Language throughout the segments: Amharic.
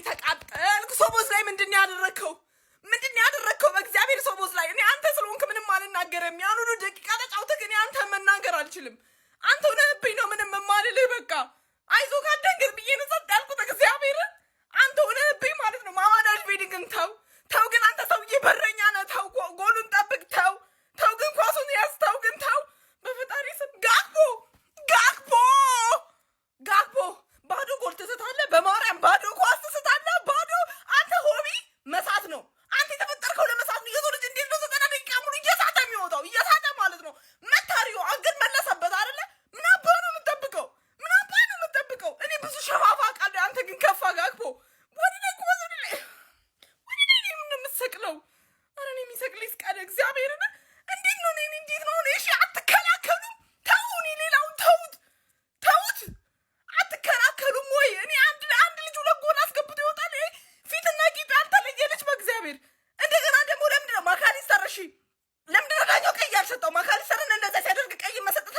ተቃጠልኩ ሶቦስ ላይ ምንድን ያደረከው በእግዚአብሔር ሶቦስ ላይ እኔ አንተ ስለሆንክ ምንም አልናገርም ያን ሁሉ ደቂቃ ተጫውተህ እኔ አንተ መናገር አልችልም አንተ ሆነህብኝ ነው ምንም የማልልህ በቃ አይዞህ ካደንግር ብዬ ነው ጸጥ ያልኩት እግዚአብሔር አንተ ሆነህብኝ ማለት ነው ማማዳጅ ቬዲንግን ተው ግን አንተ ሰውዬ በረኛ ነህ ተው ጎሉን ጠብቅ ተው ግን ኳሱን ያዝ ተው ግን ተው በፈጣሪ ስም ጋክፖ ባዶ ጎል ትስታለህ በማርያም ባዶ ኳስ ትስታለህ ባዶ አንተ ሆቢ መሳት ነው አንተ የተፈጠርከው ለመሳት ነው የዞር ልጅ እንዴት ነው 90 ደቂቃ ሙሉ እየሳተ የሚወጣው እየሳተ ማለት ነው መታሪው አንገት መለሰበት አይደለ ምን አባ ነው የምትጠብቀው እኔ ብዙ ሸፋፋ ቃል አንተ ግን ከፋ ጋክፖ ወዲኔ ምን የምትሰቅለው አረ እኔ የሚሰቅልኝ ስቃደ እግዚአብሔርን እንዴት ነው እሺ አትከላከሉም ተውኔ ሌላውን ተውት አትከላከሉም ወይ እኔ አንድ ልጅ ሁለት ጎል አስገብቶ ይወጣል ፊትና ቂጥ ያልተለየ ልጅ በእግዚአብሔር እንደገና ደግሞ ለምንድነው ማካሊስተር እሺ ለምንድነው ዳኛው ቀይ ያልሰጠው ማካሊስተርን እንደዛ ሲያደርግ ቀይ መሰጠት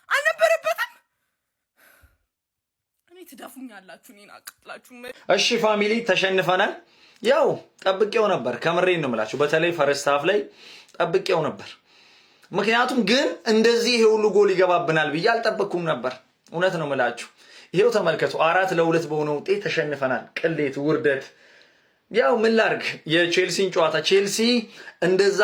አልነበረበትም እኔ ትዳፉኛላችሁ እኔን አቃጥላችሁ እሺ ፋሚሊ ተሸንፈናል ያው ጠብቄው ነበር ከምሬን ነው የምላችሁ በተለይ ፈርስት ሃፍ ላይ ጠብቄው ነበር ምክንያቱም ግን እንደዚህ ይሄ ሁሉ ጎል ይገባብናል ብዬ አልጠበቅኩም ነበር እውነት ነው የምላችሁ ይሄው ተመልከቱ 4-2 በሆነ ውጤት ተሸንፈናል ቅሌት ውርደት ያው ምን ላርግ የቼልሲን ጨዋታ ቼልሲ እንደዛ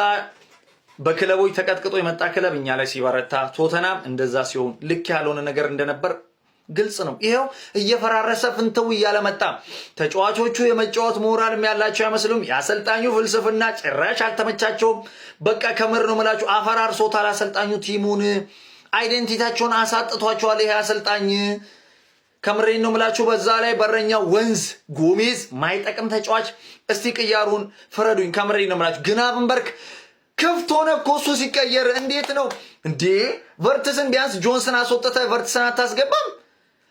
በክለቦች ተቀጥቅጦ የመጣ ክለብ እኛ ላይ ሲበረታ ቶተናም እንደዛ ሲሆን ልክ ያልሆነ ነገር እንደነበር ግልጽ ነው ይሄው እየፈራረሰ ፍንተው እያለ መጣ ተጫዋቾቹ የመጫወት ሞራልም ያላቸው አይመስሉም ያሰልጣኙ ፍልስፍና ጭራሽ አልተመቻቸውም በቃ ከምር ነው የምላችሁ አፈራርሶታል አሰልጣኙ ቲሙን አይደንቲቲያቸውን አሳጥቷቸዋል ይሄ አሰልጣኝ ከምሬን ነው የምላችሁ በዛ ላይ በረኛው ወንዝ ጎሜዝ ማይጠቅም ተጫዋች እስቲ ቅያሩን ፍረዱኝ ከምሬን ነው የምላችሁ ግናብንበርክ ክፍት ሆነ እኮ እሱ ሲቀየር እንዴት ነው እንዴ ቨርትስን ቢያንስ ጆንሰን አስወጥተ ቨርትስን አታስገባም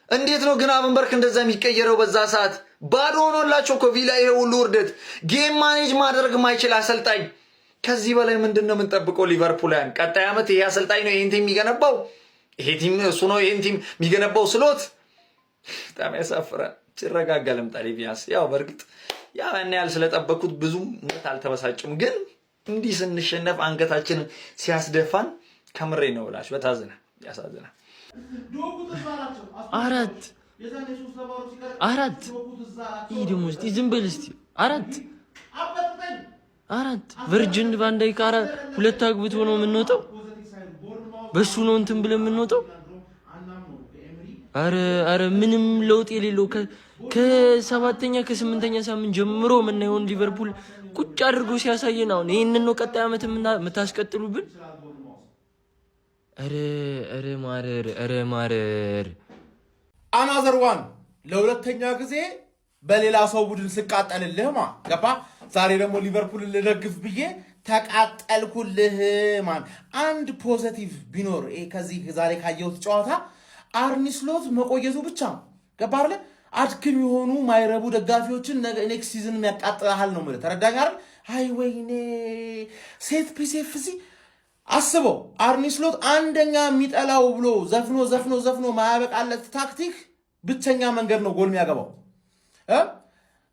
እንዴት ነው ግናብንበርክ እንደዛ የሚቀየረው በዛ ሰዓት ባዶ ሆኖላቸው እኮ ቪላ ይሄ ሁሉ ውርደት ጌም ማኔጅ ማድረግ ማይችል አሰልጣኝ ከዚህ በላይ ምንድነው የምንጠብቀው ሊቨርፑልን ቀጣይ አመት ይሄ አሰልጣኝ ነው ይሄን ቲም የሚገነባው ይሄ ቲም እሱ ነው ይሄን ቲም የሚገነባው ስሎት በጣም ያሳፍራል ሲረጋጋ ለምጣሌ ቢያንስ ያው በርግጥ ያው እኔ ያል ስለጠበኩት ብዙም ምት አልተበሳጭም ግን እንዲህ ስንሸነፍ አንገታችንን ሲያስደፋን ከምሬ ነው ብላችሁ በታዘነ ያሳዝናል አራት ይድሙ እስቲ ዝም በል እስቲ አራት ቨርጅን ቫንዳይ ካራ ሁለት አግብቶ ነው የምንወጣው በሱ ነው እንትን ብለን የምንወጣው አረ ምንም ለውጥ የሌለው ከሰባተኛ ከስምንተኛ ሳምንት ጀምሮ የምናየውን ሊቨርፑል ቁጭ አድርጎ ሲያሳየን አሁን ይሄንን ነው ቀጣይ አመት የምታስቀጥሉብን አረ ማረር አናዘር ዋን ለሁለተኛ ጊዜ በሌላ ሰው ቡድን ስቃጠልልህ ገባ ዛሬ ደግሞ ሊቨርፑል ልደግፍ ብዬ ተቃጠልኩልህ አንድ ፖዚቲቭ ቢኖር ከዚህ ዛሬ ካየሁት ጨዋታ አርኒ ስሎት መቆየቱ ብቻ ገባ አይደል አድክም የሆኑ ማይረቡ ደጋፊዎችን ኔክስት ሲዝን የሚያቃጥላል ነው ማለት ተረዳኝ አይደል አይ ወይኔ ሴት ፒስ ኤፍሲ አስበው አርኒ ስሎት አንደኛ የሚጠላው ብሎ ዘፍኖ ማያበቃለት ታክቲክ ብቸኛ መንገድ ነው ጎል የሚያገባው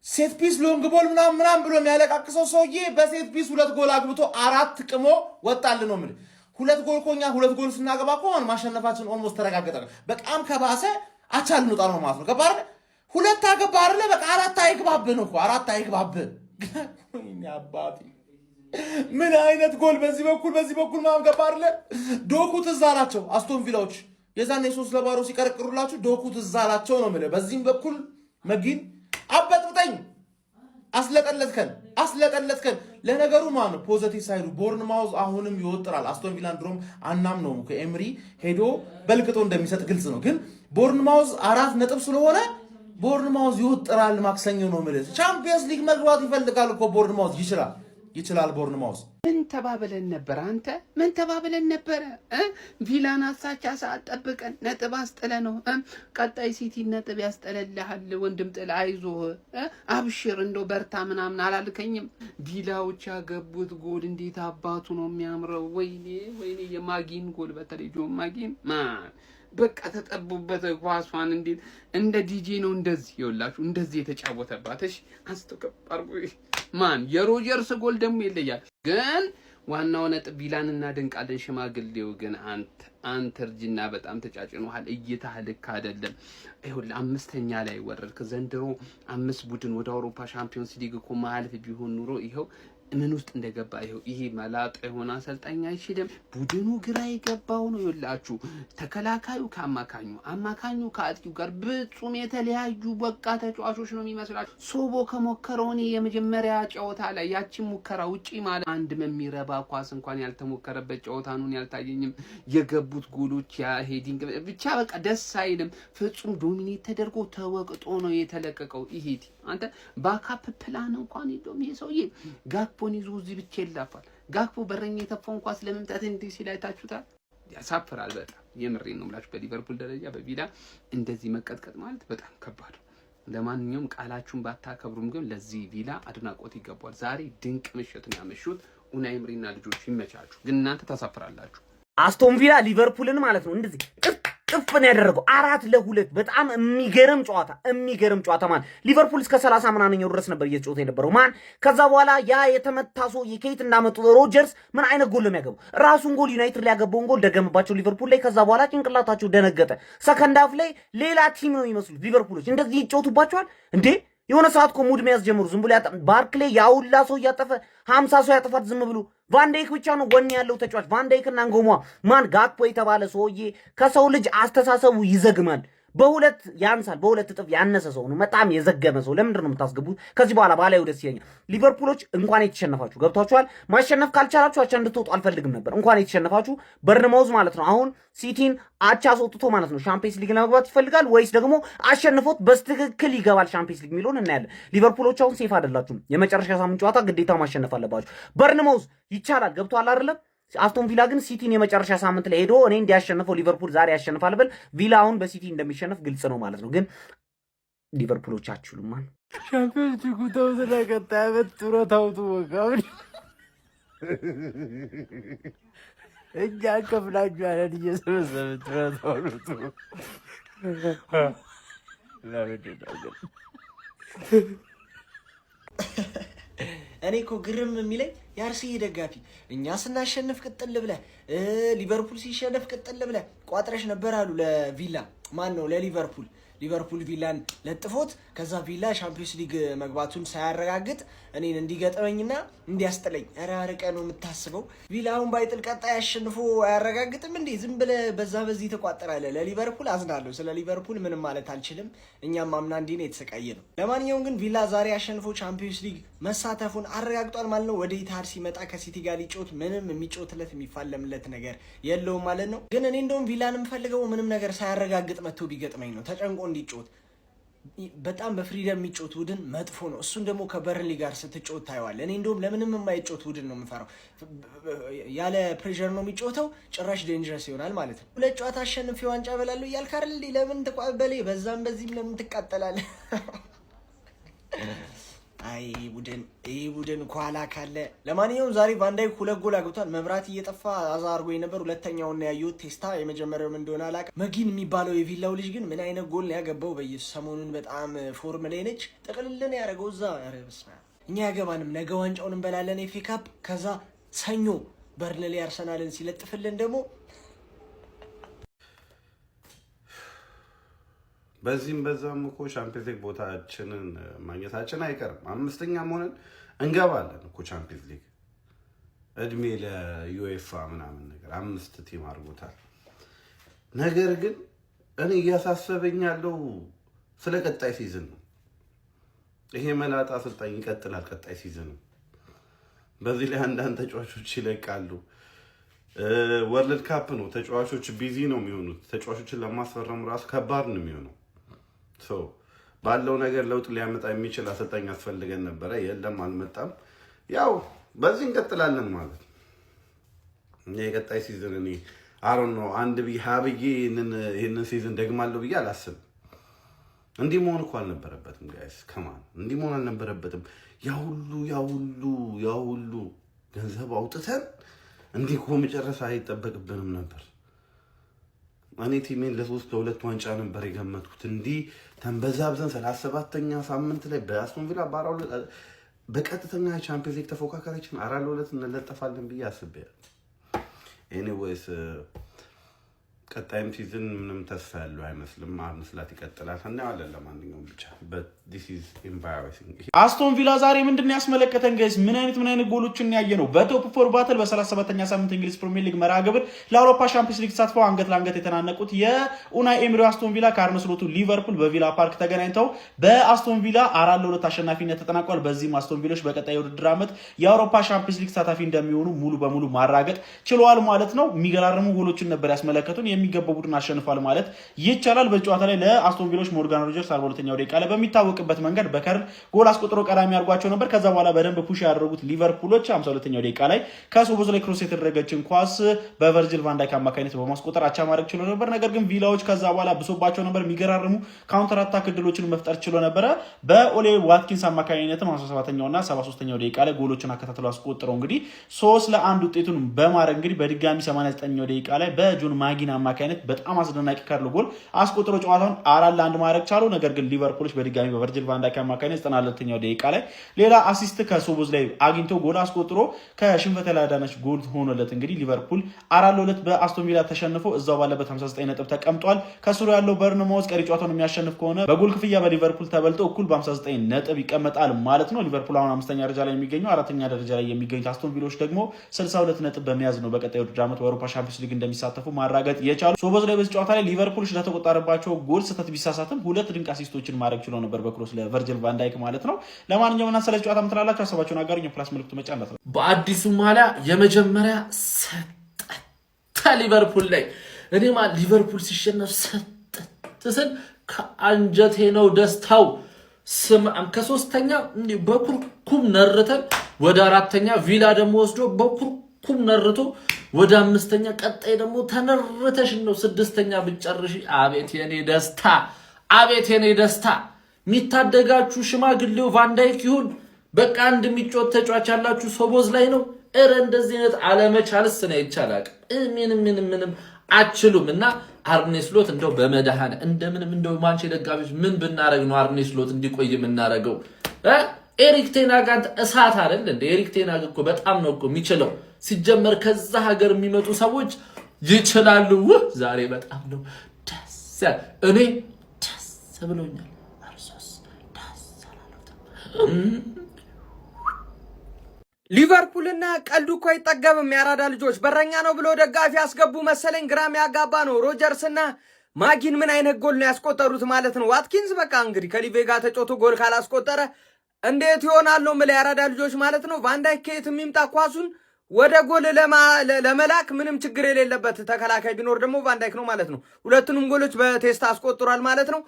ሴት ፒስ ሎንግ ቦል ምናምን ብሎ የሚያለቃቅሰው ሰውዬ በሴት ፒስ ሁለት ጎል አግብቶ አራት ቅሞ ወጣል ነው ማለት ሁለት ጎል ኮኛ ሁለት ጎል ስናገባ ኮን ማሸነፋችን ኦልሞስት ተረጋገጠ በጣም ከባሰ አቻል ነው ጣል ነው ማለት ነው ገባ አይደል ሁለት አገባ አይደል በቃ አራት አይግባብን ወይኔ አባቴ ምን አይነት ጎል በዚህ በኩል ማም ገባ አይደል ዶኩ ትዛላቸው አስቶን ቪላዎች የዛኔ 3-0 ሲቀርቅሩላችሁ ዶኩ ትዛላቸው ነው ማለት በዚህም በኩል መጊን አበጥብጠኝ አስለቀለትከን ለነገሩ ማን ፖዚቲቭ ሳይዱ ቦርንማውዝ አሁንም ይወጥራል አስቶን ቪላን ድሮም አናም ነው ከኤምሪ ሄዶ በልቅጦ እንደሚሰጥ ግልጽ ነው ግን ቦርንማውዝ 4 ነጥብ ስለሆነ ቦርንማውዝ ይወጥራል ማክሰኞ ነው ማለት ቻምፒየንስ ሊግ መግባት ይፈልጋል እኮ ቦርንማውዝ ይችላል ቦርንማውዝ ምን ተባብለን ነበር አንተ ምን ተባብለን ነበር ቪላን አሳቻ ሰዓት ጠብቀን ነጥብ አስጥለ ነው ቀጣይ ሲቲ ነጥብ ያስጠለልሃል ወንድም ጥላ አይዞህ አብሽር እንደው በርታ ምናምን አላልከኝም ቪላዎች ያገቡት ጎል እንዴት አባቱ ነው የሚያምረው ወይኔ የማጊን ጎል በተለይ ጆን ማጊን በቃ ተጠቡበት ኳሷን እንደ ዲጄ ነው እንደዚህ ይወላችሁ እንደዚህ የተጫወተባት። እሺ አስተከባርኩ ማን የሮጀርስ ጎል ደግሞ ይለያል። ግን ዋናው ነጥብ ቪላን እናደንቃለን። ሽማግሌው ግን አንተ እርጅና በጣም ተጫጭኖሃል። እይታህ ልክ አይደለም። ይኸውልህ አምስተኛ ላይ ወረድክ። ዘንድሮ 5 ቡድን ወደ አውሮፓ ሻምፒዮንስ ሊግ እኮ ማለፍ ቢሆን ኑሮ ይኸው ምን ውስጥ እንደገባ ይሄው ይሄ መላጣ የሆነ አሰልጣኝ አይችልም። ቡድኑ ግራ ይገባው ነው ይላችሁ። ተከላካዩ አማካኙ ከአጥቂው ጋር በጹም የተለያዩ በቃ ተጫዋቾች ነው የሚመስላችሁ። ሶቦ ከሞከረው እኔ የመጀመሪያ ጨዋታ ላይ ያቺን ሙከራ ውጪ ማለት አንድ የሚረባ ኳስ እንኳን ያልተሞከረበት ጨዋታ ነው ያልታየኝም። የገቡት ጎሎች ያ ሄዲንግ ብቻ በቃ ደስ አይልም። ፍጹም ዶሚኔት ተደርጎ ተወቅጦ ነው የተለቀቀው። ይሄት አንተ ባካፕ ፕላን እንኳን የለውም ይሄ ሰውዬ። ጋክፖን ይዞ እዚህ ብቻ ይላፋል። ጋክፖ በረኛ የተፋውን ኳስ ለመምታት እንዲህ ሲል አይታችሁታል። ያሳፍራል በጣም የምሬን ነው የምላችሁ። በሊቨርፑል ደረጃ በቪላ እንደዚህ መቀጥቀጥ ማለት በጣም ከባድ ነው። ለማንኛውም ቃላችሁን ባታከብሩም ግን ለዚህ ቪላ አድናቆት ይገባል። ዛሬ ድንቅ ምሽት ነው ያመሹት። ኡናይ ኤምሪና ልጆች ይመቻችሁ። ግን እናንተ ታሳፍራላችሁ። አስቶን ቪላ ሊቨርፑልን ማለት ነው እንደዚህ ጥፍ ነው ያደረገው 4-2 በጣም የሚገርም ጨዋታ ማን ሊቨርፑል እስከ 30 ምናምን ድረስ ነበር እየተጫወተ የነበረው ማን። ከዛ በኋላ ያ የተመታሶ የኬት እንዳመጡ ሮጀርስ ምን አይነት ጎል ነው የሚያገባው? ራሱን ጎል ዩናይትድ ላይ ያገባውን ጎል ደገመባቸው ሊቨርፑል ላይ። ከዛ በኋላ ጭንቅላታቸው ደነገጠ። ሰከንድ ሃፍ ላይ ሌላ ቲም ነው የሚመስሉት ሊቨርፑሎች። እንደዚህ ይጫወቱባቸዋል እንዴ! የሆነ ሰዓት እኮ ሙድ መያዝ ጀምሩ። ዝም ብሎ ባርክሌ ያውላ ሰው እያጠፈ 50 ሰው ያጠፋት ዝም ብሎ ቫንዳይክ ብቻ ነው ወኔ ያለው ተጫዋች። ቫንዳይክና አንጎማ ማን ጋክፖ የተባለ ሰውዬ ከሰው ልጅ አስተሳሰቡ ይዘግማል። በሁለት ያንሳል፣ በሁለት እጥፍ ያነሰ ሰው ነው። በጣም የዘገመ ሰው። ለምንድን ነው የምታስገቡት? ከዚህ በኋላ ባላዩ ደስ ይለኛል። ሊቨርፑሎች እንኳን የተሸነፋችሁ ገብቷችኋል። ማሸነፍ ካልቻላችሁ አቻ እንድትወጡ አልፈልግም ነበር። እንኳን የተሸነፋችሁ በርንማውዝ ማለት ነው አሁን ሲቲን አቻ አስወጥቶ ማለት ነው ሻምፒየንስ ሊግ ለመግባት ይፈልጋል ወይስ ደግሞ አሸንፎት በስትክክል ይገባል ሻምፒየንስ ሊግ የሚለውን እናያለን። ሊቨርፑሎች አሁን ሴፍ አይደላችሁም። የመጨረሻ ሳምንት ጨዋታ ግዴታ ማሸነፍ አለባችሁ። በርንማውዝ ይቻላል። ገብቷል አይደለም? አስቶን ቪላ ግን ሲቲን የመጨረሻ ሳምንት ላይ ሄዶ እኔ እንዲያሸንፈው ሊቨርፑል ዛሬ ያሸንፋል ብል ቪላ አሁን በሲቲ እንደሚሸነፍ ግልጽ ነው ማለት ነው። ግን ሊቨርፑሎች አችሉም ማን ሻምፒዮንስ ሊጉ ተውስና ቀጣይ ዓመት ጡረታውቱ ወጋውን እኛ ከፍላችኋለን እየሰበሰብን ጡረታውቱ እኔ እኮ ግርም የሚለኝ የአርሲ ደጋፊ እኛ ስናሸንፍ ቅጥል ብለህ ሊቨርፑል ሲሸነፍ ቅጥል ብለህ ቋጥረሽ ነበር አሉ ለቪላ ማን ነው ሊቨርፑል ቪላን ለጥፎት ከዛ ቪላ ሻምፒዮንስ ሊግ መግባቱን ሳያረጋግጥ እኔን እንዲገጥመኝና እንዲያስጥለኝ አረቀ ነው የምታስበው። ቪላ አሁን ባይጥል ቀጣይ አሸንፎ አያረጋግጥም እንዴ? ዝም ብለህ በዚህ ተቋጠራለህ። ለሊቨርፑል አዝናለሁ። ስለ ሊቨርፑል ምንም ማለት አልችልም። እኛም አምና እንዲህ ነው የተሰቃየ ነው። ለማንኛውም ግን ቪላ ዛሬ አሸንፎ ቻምፒዮንስ ሊግ መሳተፉን አረጋግጧል ማለት ነው። ወደ ኢታድ ሲመጣ ከሲቲ ጋር ሊጮት ምንም የሚጮትለት የሚፋለምለት ነገር የለውም ማለት ነው። ግን እኔ እንደውም ቪላን የምፈልገው ምንም ነገር ሳያረጋግጥ መጥቶ ቢገጥመኝ ነው። ተጨንቆ እንዲጮት በጣም በፍሪደም የሚጮት ቡድን መጥፎ ነው። እሱን ደግሞ ከበርንሊ ጋር ስትጮት ታየዋለህ። እኔ እንደውም ለምንም የማይጮት ቡድን ነው የምፈራው። ያለ ፕሬሸር ነው የሚጮተው፣ ጭራሽ ዴንጀረስ ይሆናል ማለት ነው። 2 ጨዋታ አሸንፌ ዋንጫ በላለሁ እያልክ አይደል? ለምን ተቋበለ? በዛም በዚህም ለምን ትቃጠላለህ? አይ ቡድን ኳላ ካለ። ለማንኛውም ዛሬ ቫንዳይክ 2 ጎል አግብቷል። መብራት እየጠፋ አዛ አድርጎኝ ነበር። ሁለተኛውን ያየሁት ቴስታ፣ የመጀመሪያው ምን እንደሆነ አላውቅም። መጊን የሚባለው የቪላው ልጅ ግን ምን አይነት ጎል ነው ያገባው! በኢየሱስ ሰሞኑን በጣም ፎርም ላይ ነች። ጥቅልልን ያደረገው እዛ። ኧረ በስመ አብ። እኛ ያገባንም ነገ ዋንጫውን እንበላለን ኤፍ ኤ ካፕ። ከዛ ሰኞ በርንሌ አርሰናልን ሲለጥፍልን ደግሞ በዚህም በዛም እኮ ቻምፒየንስ ሊግ ቦታችንን ማግኘታችን አይቀርም። 5ኛም ሆነን እንገባለን እኮ ቻምፒየንስ ሊግ። እድሜ ለዩኤፋ ምናምን ነገር 5 ቲም አድርጎታል። ነገር ግን እኔ እያሳሰበኝ ያለው ስለ ቀጣይ ሲዝን ነው። ይሄ መላጣ አሰልጣኝ ይቀጥላል ቀጣይ ሲዝን። በዚህ ላይ አንዳንድ ተጫዋቾች ይለቃሉ። ወርልድ ካፕ ነው፣ ተጫዋቾች ቢዚ ነው የሚሆኑት። ተጫዋቾችን ለማስፈረም ራሱ ከባድ ነው የሚሆነው። ባለው ነገር ለውጥ ሊያመጣ የሚችል አሰልጣኝ ያስፈልገን ነበረ። የለም አልመጣም። ያው በዚህ እንቀጥላለን ማለት ነው። የቀጣይ ሲዝን እኔ አሮን ነው አንድ ሀብዬ ይህንን ሲዝን ደግማለሁ ብዬ አላስብም። እንዲህ መሆን እኮ አልነበረበትም ጋይስ፣ ከማን እንዲህ መሆን አልነበረበትም። ያ ሁሉ ገንዘብ አውጥተን እንዲህ እኮ መጨረስ አይጠበቅብንም ነበር። እኔ ቲሜን ለ3-2 ዋንጫ ነበር የገመትኩት። እንዲህ ተንበዛብዘን 37ኛ ሳምንት ላይ በአስቶን ቪላ በቀጥተኛ ቻምፒዮንስ ሊግ ተፎካካሪችን 4-2 እንለጠፋለን ብዬ አስቤያለሁ። ኤኒዌይስ ቀጣይም ሲዝን ምንም ተስፋ ያለው አይመስልም። መስላት ይቀጥላል እናያለን። ለማንኛውም ብቻ this is embarrassing። አስቶን ቪላ ዛሬ ምንድነው ያስመለከተን ጋይስ? ምን አይነት ጎሎችን ያየ ነው? በቶፕ 4 ባትል በ37ኛ ሳምንት እንግሊዝ ፕሪሚየር ሊግ መርሃ ግብር ለአውሮፓ ሻምፒዮንስ ሊግ ተሳትፈው አንገት ለአንገት የተናነቁት የኡናይ ኤምሪ አስቶን ቪላ ከአርነ ስሎቱ ሊቨርፑል በቪላ ፓርክ ተገናኝተው በአስቶን ቪላ 4-2 አሸናፊነት ተጠናቋል። በዚህም አስቶን ቪሎች በቀጣይ የውድድር ዓመት የአውሮፓ ሻምፒዮንስ ሊግ ተሳታፊ እንደሚሆኑ ሙሉ በሙሉ ማረጋገጥ ችለዋል ማለት ነው። የሚገራርሙ ጎሎችን ነበር ያስመለከቱን። የሚገባው ቡድን አሸንፏል ማለት ይቻላል። በጨዋታ ላይ ለአስቶን ቪሎች ሞርጋን ሮጀርስ 42ኛው ደቂቃ ላይ በሚታወቅበት መንገድ በከርል ጎል አስቆጥሮ ቀዳሚ አድርጓቸው ነበር። ከዛ በኋላ በደንብ ፑሽ ያደረጉት ሊቨርፑሎች 52ኛው ደቂቃ ላይ ከሶቦዝ ላይ ክሮስ የተደረገችን ኳስ በቨርጂል ቫን ዳይክ አማካኝነት በማስቆጠር አቻ ማድረግ ችሎ ነበር። ነገር ግን ቪላዎች ከዛ በኋላ ብሶባቸው ነበር። የሚገራርሙ ካውንተር አታክ እድሎችን መፍጠር ችሎ ነበር። በኦሌ ዋትኪንስ አማካኝነት 57ኛውና 73ኛው ደቂቃ ላይ ጎሎችን አከታትሎ አስቆጥረው እንግዲህ 3-1 ውጤቱን በማድረግ እንግዲህ በድጋሚ 89ኛው ደቂቃ ላይ በጆን ማጊን አማካኝነት በጣም አስደናቂ ካርሎ ጎል አስቆጥሮ ጨዋታውን 4-1 ማድረግ ቻሉ። ነገር ግን ሊቨርፑሎች በድጋሚ በቨርጂል ቫን ዳይክ አማካኝነት 92ኛው ደቂቃ ላይ ሌላ አሲስት ከሶቦዝ ላይ አግኝቶ ጎል አስቆጥሮ ከሽንፈት ያዳነች ጎል ሆኖለት እንግዲህ ሊቨርፑል 4-2 በአስቶን ቪላ ተሸንፎ እዛው ባለበት 59 ነጥብ ተቀምጧል። ከስሩ ያለው በርንማውዝ ቀሪ ጨዋታውን የሚያሸንፍ ከሆነ በጎል ክፍያ በሊቨርፑል ተበልጦ እኩል በ59 ነጥብ ይቀመጣል ማለት ነው። ሊቨርፑል አሁን 5ኛ ደረጃ ላይ የሚገኘው፣ 4ኛ ደረጃ ላይ የሚገኙት አስቶን ቪሎች ደግሞ 62 ነጥብ በመያዝ ነው በቀጣይ ውድድር ዓመት በአውሮፓ ሻምፒዮንስ ሊግ እንደሚሳተፉ ማረጋገጥ የቻሉ። ሶቦዝ ላይ በዚህ ጨዋታ ላይ ሊቨርፑል ስለተቆጠረባቸው ጎል ስህተት ቢሳሳትም 2 ድንቅ አሲስቶችን ማድረግ ችሎ ነበር በክሮስ ለቨርጂል ቫን ዳይክ ማለት ነው። ለማንኛውም እና ስለዚህ ጨዋታ ምትላላችሁ ሀሳባችሁን አጋሩኝ። ፕላስ ምልክቱ መጫናት ነው። በአዲሱ ማሊያ የመጀመሪያ ሰጠ ሊቨርፑል ላይ እኔማ ሊቨርፑል ሲሸነፍ ሰጠ ስል ከአንጀቴ ነው ደስታው። ከ3ኛ በኩርኩም ነርተን ወደ 4ኛ ቪላ ደግሞ ወስዶ በኩርኩም ነርቶ ወደ 5ኛ ቀጣይ ደግሞ ተነርተሽ ነው 6ኛ ብጨርሽ። አቤት የኔ ደስታ፣ አቤት የኔ ደስታ። የሚታደጋችሁ ሽማግሌው ቫን ዳይክ ይሁን በቃ አንድ የሚጮት ተጫዋች ያላችሁ ሶቦዝ ላይ ነው። እረ እንደዚህ አይነት አለመቻልስ ነው ይቻላል። ምንም አችሉም። እና አርኔ ስሎት እንደው በመድሃነ እንደምንም እንደው ማንቼ ደጋፊዎች ምን ብናረግ ነው አርኔ ስሎት እንዲቆይ የምናረገው? ኤሪክ ቴናግ እሳት አይደል እንደ ኤሪክ ቴናግ እኮ በጣም ነው እኮ የሚችለው። ሲጀመር ከዛ ሀገር የሚመጡ ሰዎች ይችላሉ። ዛሬ በጣም ነው ደስ ያለ። እኔ ደስ ብሎኛል። አርሶስ ደስ አላለም። ሊቨርፑልና ቀልዱ እኮ አይጠገብም። ያራዳ ልጆች በረኛ ነው ብሎ ደጋፊ ያስገቡ መሰለኝ። ግራም ያጋባ ነው። ሮጀርስና ማጊን ምን አይነት ጎል ነው ያስቆጠሩት ማለት ነው። ዋትኪንስ በቃ እንግዲህ ከሊቬ ጋር ተጫውቶ ጎል ካላስቆጠረ እንዴት ይሆናል ነው የምልህ ያራዳ ልጆች ማለት ነው። ቫን ዳይክ ከየት የሚምጣ ኳሱን ወደ ጎል ለመላክ ምንም ችግር የሌለበት ተከላካይ ቢኖር ደግሞ ቫን ዳይክ ነው ማለት ነው። ሁለቱንም ጎሎች በቴስት አስቆጥሯል ማለት ነው።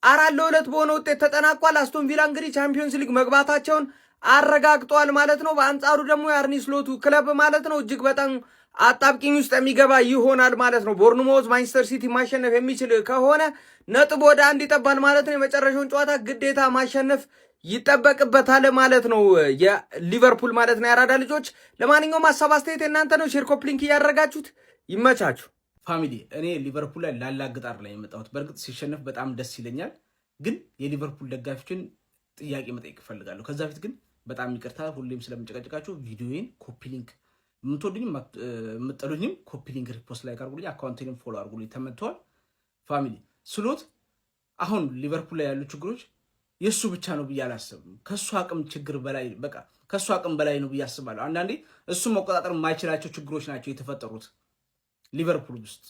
4-2 በሆነ ውጤት ተጠናቋል። አስቶን ቪላ እንግዲህ ቻምፒዮንስ ሊግ መግባታቸውን አረጋግጧል ማለት ነው። በአንጻሩ ደግሞ የአርኒ ስሎቱ ክለብ ማለት ነው እጅግ በጣም አጣብቂኝ ውስጥ የሚገባ ይሆናል ማለት ነው። ቦርንሞዝ ማንቸስተር ሲቲ ማሸነፍ የሚችል ከሆነ ነጥብ ወደ 1 ይጠባል ማለት ነው። የመጨረሻውን ጨዋታ ግዴታ ማሸነፍ ይጠበቅበታል ማለት ነው የሊቨርፑል ማለት ነው። ያራዳ ልጆች ለማንኛውም ሀሳብ አስተያየት እናንተ ነው። ሼር ኮፕሊንክ እያደረጋችሁት ይመቻችሁ። ፋሚሊ እኔ ሊቨርፑል ላይ ላላግጣር ላይ የመጣሁት በእርግጥ ሲሸነፍ በጣም ደስ ይለኛል፣ ግን የሊቨርፑል ደጋፊዎችን ጥያቄ መጠየቅ እፈልጋለሁ። ከዛ ፊት ግን በጣም ይቅርታ ሁሌም ስለምጨቀጭቃችሁ ቪዲዮዬን ኮፒሊንክ የምትወዱኝም የምትጠሉኝም ኮፒሊንክ ሪፖስት ላይ አድርጉልኝ፣ አካውንቴንም ፎሎ አድርጉልኝ። ተመትተዋል ፋሚሊ ስሎት አሁን ሊቨርፑል ላይ ያሉ ችግሮች የሱ ብቻ ነው ብዬ አላስብም። ከሱ አቅም ችግር በላይ በቃ ከሱ አቅም በላይ ነው ብዬ አስባለሁ። አንዳንዴ እሱ መቆጣጠር የማይችላቸው ችግሮች ናቸው የተፈጠሩት ሊቨርፑል ውስጥ።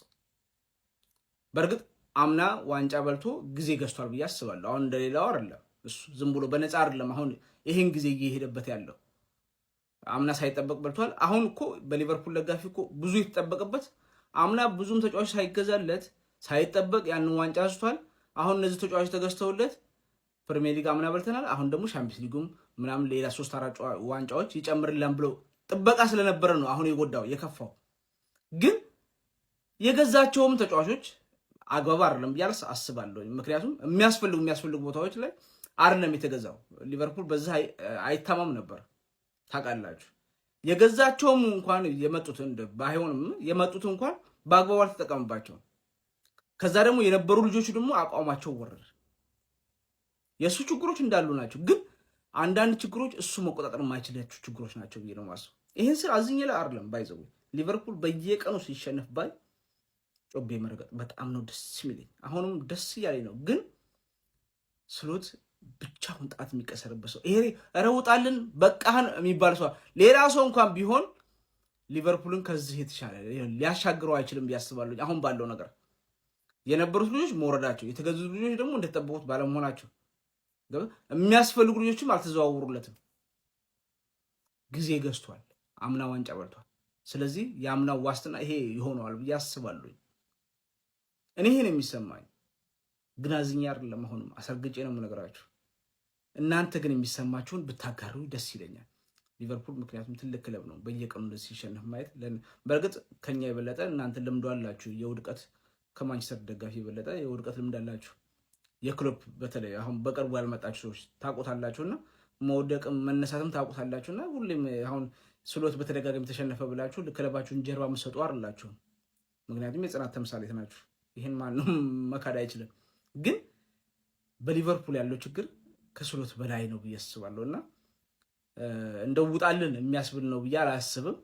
በእርግጥ አምና ዋንጫ በልቶ ጊዜ ገዝቷል ብዬ አስባለሁ። አሁን እንደሌላው አይደለም፣ እሱ ዝም ብሎ በነፃ አይደለም አሁን ይሄን ጊዜ እየሄደበት ያለው። አምና ሳይጠበቅ በልቷል። አሁን እኮ በሊቨርፑል ደጋፊ እኮ ብዙ የተጠበቀበት አምና ብዙም ተጫዋች ሳይገዛለት ሳይጠበቅ ያንን ዋንጫ አንስቷል። አሁን እነዚህ ተጫዋቾች ተገዝተውለት ፕሪሚየር ሊግ አምና በልተናል። አሁን ደግሞ ሻምፒዮንስ ሊጉም ምናምን ሌላ 3-4 ዋንጫዎች ይጨምርልን ብሎ ጥበቃ ስለነበረ ነው አሁን የጎዳው የከፋው። ግን የገዛቸውም ተጫዋቾች አግባብ አይደለም ብዬ አስባለሁ። ምክንያቱም የሚያስፈልጉ ቦታዎች ላይ አይደለም የተገዛው። ሊቨርፑል በዛ አይታማም ነበር ታውቃላችሁ። የገዛቸውም እንኳን የመጡት ባይሆንም የመጡት እንኳን በአግባቡ አልተጠቀምባቸውም። ከዛ ደግሞ የነበሩ ልጆቹ ደግሞ አቋማቸው ወረደ። የእሱ ችግሮች እንዳሉ ናቸው፣ ግን አንዳንድ ችግሮች እሱ መቆጣጠር የማይችላቸው ችግሮች ናቸው ብዬ ነው ማስበው። ይህን ስል አዝኜ ላይ አይደለም ባይዘው ሊቨርፑል በየቀኑ ሲሸነፍ ባይ ጮቤ መረገጥ በጣም ነው ደስ የሚለኝ። አሁንም ደስ እያለኝ ነው፣ ግን ስሎት ብቻውን ጣት የሚቀሰርበት ሰው ይሄ ረውጣልን በቃህን የሚባል ሰው ሌላ ሰው እንኳን ቢሆን ሊቨርፑልን ከዚህ የተሻለ ሊያሻግረው አይችልም ያስባሉ። አሁን ባለው ነገር የነበሩት ልጆች መውረዳቸው፣ የተገዙት ልጆች ደግሞ እንደተጠበቁት ባለመሆናቸው የሚያስፈልጉ ልጆችም አልተዘዋውሩለትም። ጊዜ ገዝቷል፣ አምና ዋንጫ በልቷል። ስለዚህ የአምናው ዋስትና ይሄ ይሆነዋል ብዬ አስባለሁ። እኔ ይሄን የሚሰማኝ ግን አዝኜ አይደለም፣ አሁንም አሰርግጬ ነው የምነግራችሁ። እናንተ ግን የሚሰማችሁን ብታጋሩ ደስ ይለኛል። ሊቨርፑል ምክንያቱም ትልቅ ክለብ ነው፣ በየቀኑ እንደዚህ ሲሸነፍ ማየት በእርግጥ ከኛ የበለጠ እናንተ ልምዶ አላችሁ። የውድቀት ከማንቸስተር ደጋፊ የበለጠ የውድቀት ልምድ አላችሁ። የክሎፕ በተለይ አሁን በቅርቡ ያልመጣችሁ ሰዎች ታውቁታላችሁና መውደቅም መነሳትም ታውቁታላችሁና ሁሌም አሁን ስሎት በተደጋጋሚ ተሸነፈ ብላችሁ ክለባችሁን ጀርባ የምትሰጡ አይደላችሁ። ምክንያቱም የጽናት ተምሳሌት ናችሁ። ይህን ማንም መካድ አይችልም። ግን በሊቨርፑል ያለው ችግር ከስሎት በላይ ነው ብዬ አስባለሁና እንደው ውጣልን የሚያስብል ነው ብዬ አላስብም።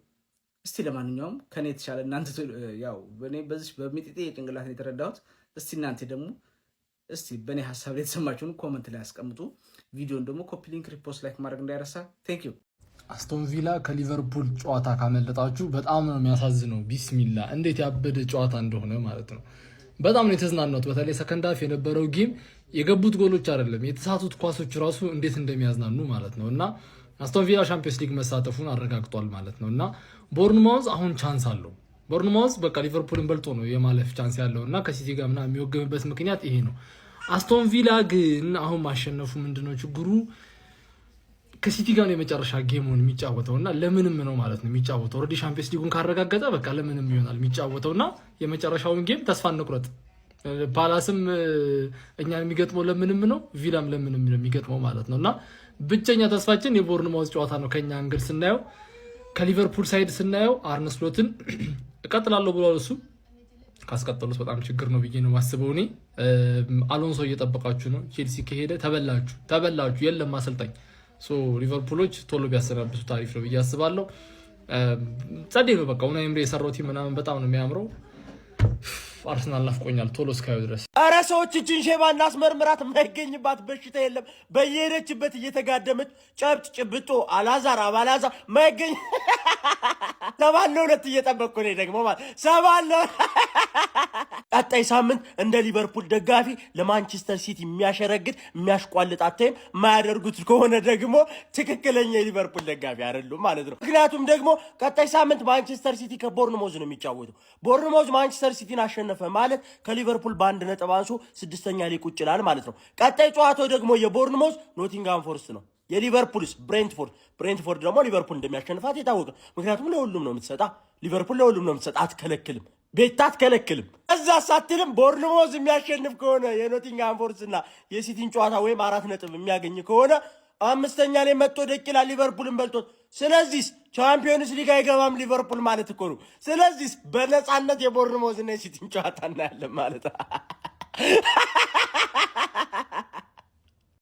እስቲ ለማንኛውም ከኔ የተሻለ እናንተ ያው በኔ በዚህ በሚጥጤ ጭንቅላት ነው የተረዳሁት። እስቲ እናንተ ደግሞ እስቲ በኔ ሐሳብ ላይ የተሰማችሁን ኮሜንት ላይ አስቀምጡ። ቪዲዮን ደግሞ ኮፒ ሊንክ፣ ሪፖስት፣ ላይክ ማድረግ እንዳይረሳ። ቴንክ ዩ። አስቶን ቪላ ከሊቨርፑል ጨዋታ ካመለጣችሁ በጣም ነው የሚያሳዝነው። ቢስሚላ እንዴት ያበደ ጨዋታ እንደሆነ ማለት ነው። በጣም ነው የተዝናናሁት። በተለይ ሰከንድ ሃፍ የነበረው ጌም የገቡት ጎሎች አይደለም የተሳቱት ኳሶች ራሱ እንዴት እንደሚያዝናኑ ማለት ነው። እና አስቶን ቪላ ቻምፒየንስ ሊግ መሳተፉን አረጋግጧል ማለት ነው። እና ቦርንማውዝ አሁን ቻንስ አለው። ቦርንማውዝ በቃ ሊቨርፑልን በልጦ ነው የማለፍ ቻንስ ያለው እና ከሲቲ ጋር ምናምን የሚወገምበት ምክንያት ይሄ ነው። አስቶን ቪላ ግን አሁን ማሸነፉ ምንድነው ችግሩ? ከሲቲ ጋር ነው የመጨረሻ ጌሙን የሚጫወተውና ለምንም ነው ማለት ነው የሚጫወተው። ኦልሬዲ ቻምፒየንስ ሊጉን ካረጋገጠ በቃ ለምንም ይሆናል የሚጫወተውና የመጨረሻውን ጌም ተስፋ እንቁረጥ። ፓላስም እኛን የሚገጥመው ለምንም ነው፣ ቪላም ለምንም ነው የሚገጥመው ማለት ነውና ብቸኛ ተስፋችን የቦርንማውዝ ጨዋታ ነው ከኛ አንግል ስናየው። ከሊቨርፑል ሳይድ ስናየው አርነ ስሎትን እቀጥላለሁ ብሏል። እሱ ካስቀጠሉት በጣም ችግር ነው ብዬ ነው ማስበው። እኔ አሎንሶ እየጠበቃችሁ ነው። ቼልሲ ከሄደ ተበላችሁ የለም አሰልጣኝ። ሊቨርፑሎች ቶሎ ቢያሰናብቱ ታሪፍ ነው ብዬ አስባለሁ። ጸዴ ነው በቃ ኡናይ ኤምሪ የሰራው ቲም ምናምን በጣም ነው የሚያምረው። አርሰናል ናፍቆኛል ቶሎ እስካዩ ድረስ። አረ ሰዎች እችን ሼባ እናስመርምራት፣ የማይገኝባት በሽታ የለም። በየሄደችበት እየተጋደመች ጨብጥ ጭብጦ አላዛር አባላዛር ማይገኝ 7-2 እየጠበቅኩ ነው ደግሞ ማለት 7-2። ቀጣይ ሳምንት እንደ ሊቨርፑል ደጋፊ ለማንቸስተር ሲቲ የሚያሸረግድ የሚያሽቋልጥ አታይም። የማያደርጉት ከሆነ ደግሞ ትክክለኛ የሊቨርፑል ደጋፊ አይደሉም ማለት ነው። ምክንያቱም ደግሞ ቀጣይ ሳምንት ማንቸስተር ሲቲ ከቦርንሞዝ ነው የሚጫወተው። ቦርንሞዝ ማንቸስተር ሲቲን አሸነፈ ማለት ከሊቨርፑል በ1 ነጥብ አንሶ 6ኛ ላይ ቁጭ ይላል ማለት ነው። ቀጣይ ጨዋታው ደግሞ የቦርንሞዝ ኖቲንግሃም ፎረስት ነው። የሊቨርፑልስ ብሬንትፎርድ ደግሞ ሊቨርፑል እንደሚያሸንፋት የታወቀ። ምክንያቱም ለሁሉም ነው የምትሰጣ ሊቨርፑል ለሁሉም ነው የምትሰጣ። አትከለክልም፣ ቤታ አትከለክልም። እዛ ሳትልም ቦርንሞዝ የሚያሸንፍ ከሆነ የኖቲንግሃም ፎረስት እና የሲቲን ጨዋታ ወይም 4 ነጥብ የሚያገኝ ከሆነ 5ኛ ላይ መጥቶ ደቅ ይላል ሊቨርፑልን በልጦት። ስለዚህ ቻምፒዮንስ ሊግ አይገባም ሊቨርፑል ማለት እኮ ነው። ስለዚህ በነፃነት የቦርንሞዝ እና የሲቲን ጨዋታ እናያለን ማለት